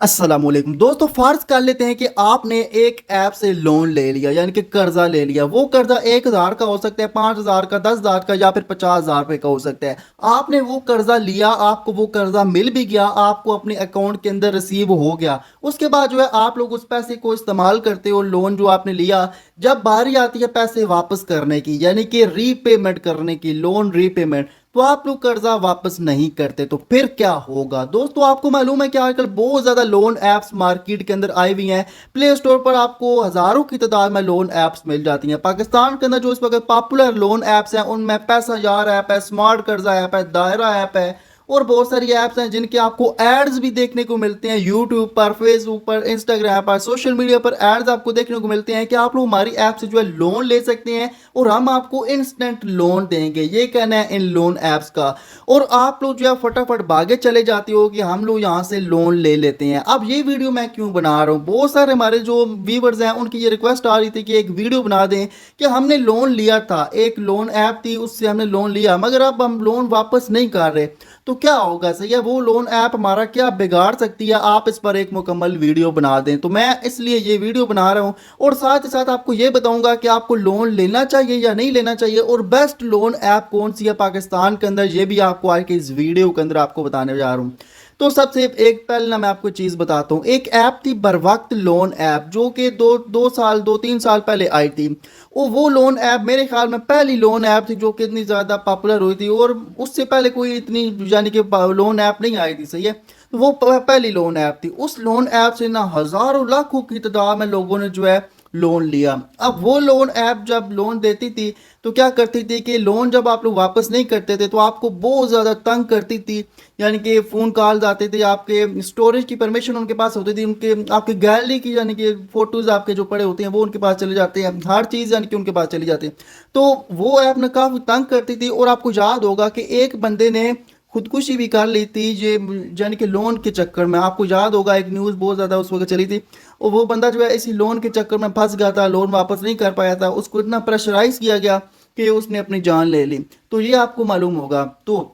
अस्सलामुअलैकुम दोस्तों, फर्ज कर लेते हैं कि आपने एक ऐप से लोन ले लिया, यानी कि कर्जा ले लिया। वो कर्जा 1,000 का हो सकता है, 5,000 का, 10,000 का, या फिर 50,000 रुपए का हो सकता है। आपने वो कर्जा लिया, आपको वो कर्जा मिल भी गया, आपको अपने अकाउंट के अंदर रिसीव हो गया। उसके बाद जो है आप लोग उस पैसे को इस्तेमाल करते हो, लोन जो आपने लिया। जब बारी आती है पैसे वापस करने की, यानी कि रीपेमेंट करने की, लोन रीपेमेंट, तो आप लोग कर्जा वापस नहीं करते, तो फिर क्या होगा दोस्तों? आपको मालूम है कि आजकल बहुत ज्यादा लोन एप्स मार्केट के अंदर आई हुई हैं। प्ले स्टोर पर आपको हजारों की तादाद में लोन एप्स मिल जाती हैं। पाकिस्तान के अंदर जो इस वक्त पॉपुलर लोन एप्स हैं उनमें पैसा यार ऐप है, स्मार्ट कर्जा ऐप है, दायरा ऐप है, और बहुत सारी ऐप्स हैं जिनके आपको एड्स भी देखने को मिलते हैं यूट्यूब पर, फेसबुक पर, इंस्टाग्राम पर, सोशल मीडिया पर एड्स आपको देखने को मिलते हैं कि आप लोग हमारी ऐप से जो है लोन ले सकते हैं और हम आपको इंस्टेंट लोन देंगे। ये कहना है इन लोन ऐप्स का। और आप लोग जो है फटाफट भागे चले जाते हो कि हम लोग यहाँ से लोन ले लेते हैं। अब ये वीडियो मैं क्यों बना रहा हूँ, बहुत सारे हमारे जो व्यूवर्स हैं उनकी ये रिक्वेस्ट आ रही थी कि एक वीडियो बना दें कि हमने लोन लिया था, एक लोन ऐप थी उससे हमने लोन लिया, मगर अब हम लोन वापस नहीं कर रहे, तो क्या होगा? सही है, वो लोन ऐप हमारा क्या बिगाड़ सकती है? आप इस पर एक मुकम्मल वीडियो बना दें, तो मैं इसलिए ये वीडियो बना रहा हूँ। और साथ ही साथ आपको ये बताऊंगा कि आपको लोन लेना चाहिए या नहीं लेना चाहिए, और बेस्ट लोन ऐप कौन सी है पाकिस्तान के अंदर, ये भी आपको आज के इस वीडियो के अंदर आपको बताने जा रहा हूँ। तो सबसे एक पहले ना मैं आपको चीज़ बताता हूँ। एक ऐप थी बर वक्त लोन ऐप, जो कि दो तीन साल पहले आई थी। वो लोन ऐप मेरे ख्याल में पहली लोन ऐप थी जो कि इतनी ज़्यादा पॉपुलर हुई थी, और उससे पहले कोई इतनी यानी कि लोन ऐप नहीं आई थी। सही है, तो वो पहली लोन ऐप थी। उस लोन ऐप से ना हज़ारों लाखों की तादाद में लोगों ने जो है लोन लिया। अब वो लोन ऐप जब लोन देती थी तो क्या करती थी कि लोन जब आप लोग वापस नहीं करते थे तो आपको बहुत ज़्यादा तंग करती थी। यानी कि फ़ोन कॉल्स आते थे, आपके स्टोरेज की परमिशन उनके पास होती थी, उनके आपकी गैलरी की यानी कि फ़ोटोज़ आपके जो पड़े होते हैं वो उनके पास चले जाते हैं, हर चीज़ यानी कि उनके पास चली जाती है। तो वो ऐप ना काफ़ी तंग करती थी। और आपको याद होगा कि एक बंदे ने खुदकुशी भी कर ली थी ये, यानी कि लोन के चक्कर में। आपको याद होगा एक न्यूज़ बहुत ज़्यादा उस वक्त चली थी, और वो बंदा जो है इसी लोन के चक्कर में फंस गया था, लोन वापस नहीं कर पाया था, उसको इतना प्रेशराइज किया गया कि उसने अपनी जान ले ली। तो ये आपको मालूम होगा। तो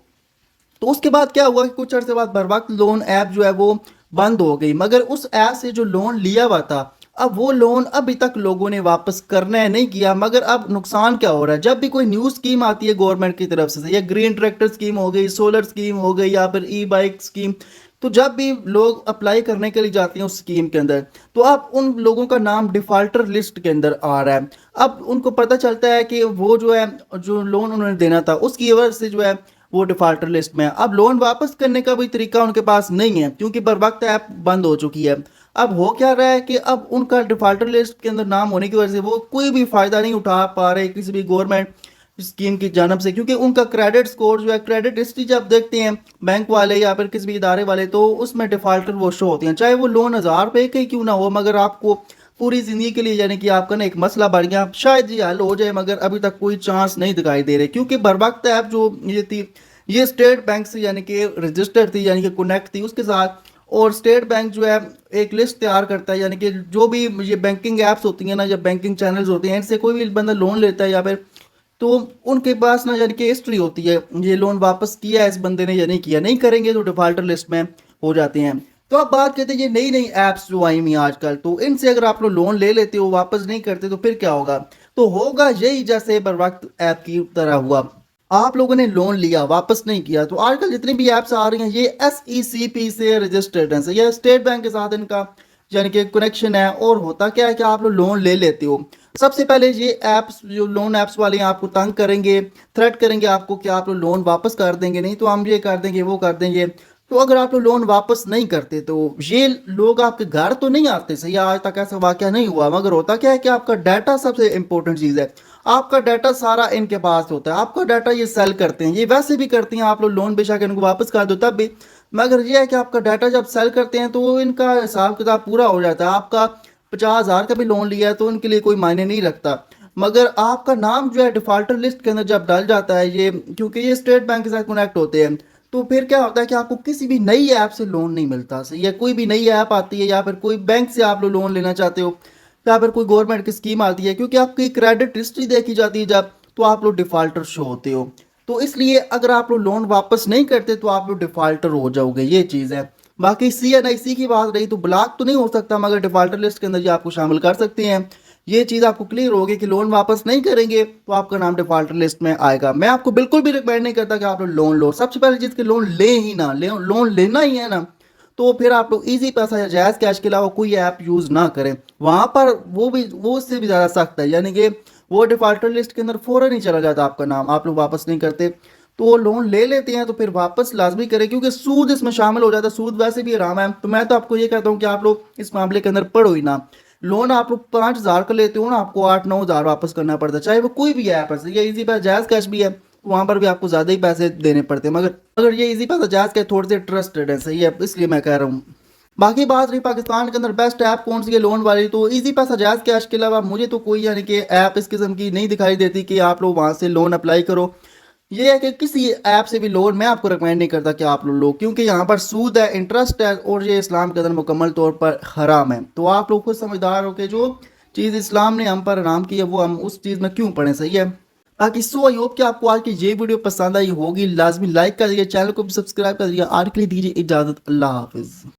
उसके बाद क्या हुआ कि कुछ अर्से बाद बर वक्त लोन ऐप जो है वो बंद हो गई, मगर उस ऐप से जो लोन लिया हुआ था, अब वो लोन अभी तक लोगों ने वापस करना नहीं किया। मगर अब नुकसान क्या हो रहा है, जब भी कोई न्यू स्कीम आती है गवर्नमेंट की तरफ से, या ग्रीन ट्रैक्टर स्कीम हो गई, सोलर स्कीम हो गई, या फिर ई बाइक स्कीम, तो जब भी लोग अप्लाई करने के लिए जाते हैं उस स्कीम के अंदर, तो अब उन लोगों का नाम डिफॉल्टर लिस्ट के अंदर आ रहा है। अब उनको पता चलता है कि वो जो है जो लोन उन्होंने देना था उसकी वजह से जो है वो डिफॉल्टर लिस्ट में है। अब लोन वापस करने का भी तरीका उनके पास नहीं है, क्योंकि बर वक्त ऐप बंद हो चुकी है। अब हो क्या रहा है कि अब उनका डिफॉल्टर लिस्ट के अंदर नाम होने की वजह से वो कोई भी फायदा नहीं उठा पा रहे किसी भी गवर्नमेंट स्कीम की जानब से, क्योंकि उनका क्रेडिट स्कोर जो है, क्रेडिट हिस्ट्री जब देखते हैं बैंक वाले या फिर किसी भी इदारे वाले, तो उसमें डिफॉल्टर वो शो होती हैं, चाहे वो लोन 1,000 रुपए का ही क्यों ना हो। मगर आपको पूरी जिंदगी के लिए यानी कि आपका ना एक मसला बढ़ गया, शायद ये हल हो जाए, मगर अभी तक कोई चांस नहीं दिखाई दे रहे। क्योंकि बर वक्त ऐप जो ये थी, ये स्टेट बैंक से यानी कि रजिस्टर्ड थी, यानी कि कनेक्ट थी उसके साथ। और स्टेट बैंक जो है एक लिस्ट तैयार करता है, यानी कि जो भी ये बैंकिंग ऐप्स होती हैं ना, या बैंकिंग चैनल्स होते हैं, इनसे कोई भी बंदा लोन लेता है या फिर, तो उनके पास ना यानी कि हिस्ट्री होती है, ये लोन वापस किया है इस बंदे ने या नहीं किया। नहीं करेंगे तो डिफॉल्टर लिस्ट में हो जाते हैं। तो अब बात करते हैं ये नई नई ऐप्स जो आई हुई हैं आजकल, तो इनसे अगर आप लोग लोन ले लेते हो वापस नहीं करते, तो फिर क्या होगा? तो होगा यही जैसे बर वक्त ऐप की तरह हुआ। आप लोगों ने लोन लिया, वापस नहीं किया, तो आजकल जितनी भी ऐप्स आ रही हैं ये SECP से रजिस्टर्ड हैं, ये स्टेट बैंक के साथ इनका यानी कि कनेक्शन है। और होता क्या है कि आप लोग लोन ले लेते हो, सबसे पहले ये ऐप्स जो लोन ऐप्स वाले हैं आपको तंग करेंगे, थ्रेट करेंगे आपको कि आप लोग लोन वापस कर देंगे, नहीं तो हम ये कर देंगे वो कर देंगे। तो अगर आप लोग लोन वापस नहीं करते तो ये लोग आपके घर तो नहीं आते। सही, आज तक ऐसा वाकया नहीं हुआ, मगर होता क्या है कि आपका डाटा सबसे इंपॉर्टेंट चीज़ है। आपका डाटा सारा इनके पास होता है, आपका डाटा ये सेल करते हैं, ये वैसे भी करती हैं। आप लोग लोन बेशक इनको वापस कर दो तब भी, मगर ये है कि आपका डाटा जब सेल करते हैं तो इनका हिसाब किताब पूरा हो जाता है। आपका 50,000 का भी लोन लिया है तो उनके लिए कोई मायने नहीं रखता, मगर आपका नाम जो है डिफॉल्टर लिस्ट के अंदर जब डल जाता है ये, क्योंकि ये स्टेट बैंक के साथ कनेक्ट होते हैं, तो फिर क्या होता है कि आपको किसी भी नई ऐप से लोन नहीं मिलता। सही है, कोई भी नई ऐप आती है या फिर कोई बैंक से आप लोग लोन लेना चाहते हो, या फिर कोई गवर्नमेंट की स्कीम आती है, क्योंकि आपकी क्रेडिट हिस्ट्री देखी जाती है जब, तो आप लोग डिफॉल्टर शो होते हो। तो इसलिए अगर आप लोग लोन वापस नहीं करते तो आप लोग डिफॉल्टर हो जाओगे, ये चीज़ है। बाकी CNIC की बात रही तो ब्लॉक तो नहीं हो सकता, मगर डिफॉल्टर लिस्ट के अंदर ये आपको शामिल कर सकते हैं। ये चीज़ आपको क्लियर होगी कि लोन वापस नहीं करेंगे तो आपका नाम डिफॉल्टर लिस्ट में आएगा। मैं आपको बिल्कुल भी रिकमेंड नहीं करता कि आप लोग लोन लो। सबसे पहले चीज़ कि लोन ले ही ना ले, लोन लेना ही है ना तो फिर आप लोग इजी पैसा या जायज़ कैश के अलावा कोई ऐप यूज़ ना करें। वहाँ पर वो उससे भी ज़्यादा सख्त है, यानी कि वो डिफॉल्टर लिस्ट के अंदर फ़ौरन ही चला जाता आपका नाम, आप लोग वापस नहीं करते। तो वो लोन ले लेते हैं तो फिर वापस लाजमी करें, क्योंकि सूद इसमें शामिल हो जाता है। सूद वैसे भी हराम है, तो मैं तो आपको ये कहता हूँ कि आप लोग इस मामले के अंदर पढ़ो ही ना। लोन आप लोग 5,000 का लेते हो ना, आपको 8-9 हज़ार वापस करना पड़ता है, चाहे वो कोई भी ऐप है। ये इजी पैसा जायज़ कैश भी है, वहाँ पर भी आपको ज़्यादा ही पैसे देने पड़ते हैं, मगर अगर ये इजी पैसा जायज़ कैश थोड़े से ट्रस्टेड है, सही है, इसलिए मैं कह रहा हूँ। बाकी बात रही पाकिस्तान के अंदर बेस्ट ऐप कौन सी है लोन वाली, तो इजी पैसा जायज़ कैश के अलावा मुझे तो कोई यानी कि ऐप इस किस्म की नहीं दिखाई देती कि आप लोग वहाँ से लोन अप्लाई करो। ये है कि किसी ऐप से भी लोन मैं आपको रिकमेंड नहीं करता कि आप लोग लो, क्योंकि यहाँ पर सूद है, इंटरेस्ट है, और ये इस्लाम के अंदर मुकम्मल तौर पर हराम है। तो आप लोग खुद समझदार हो कि जो चीज़ इस्लाम ने हम पर हराम की है वो हम उस चीज़ में क्यों पढ़ें, सही है। बाकी सो आई होप कि आपको आज की ये वीडियो पसंद आई होगी। लाजमी लाइक कर दिया, चैनल को भी सब्सक्राइब कर दिया। आज के लिए दीजिए इजाज़त, अल्लाह हाफिज़।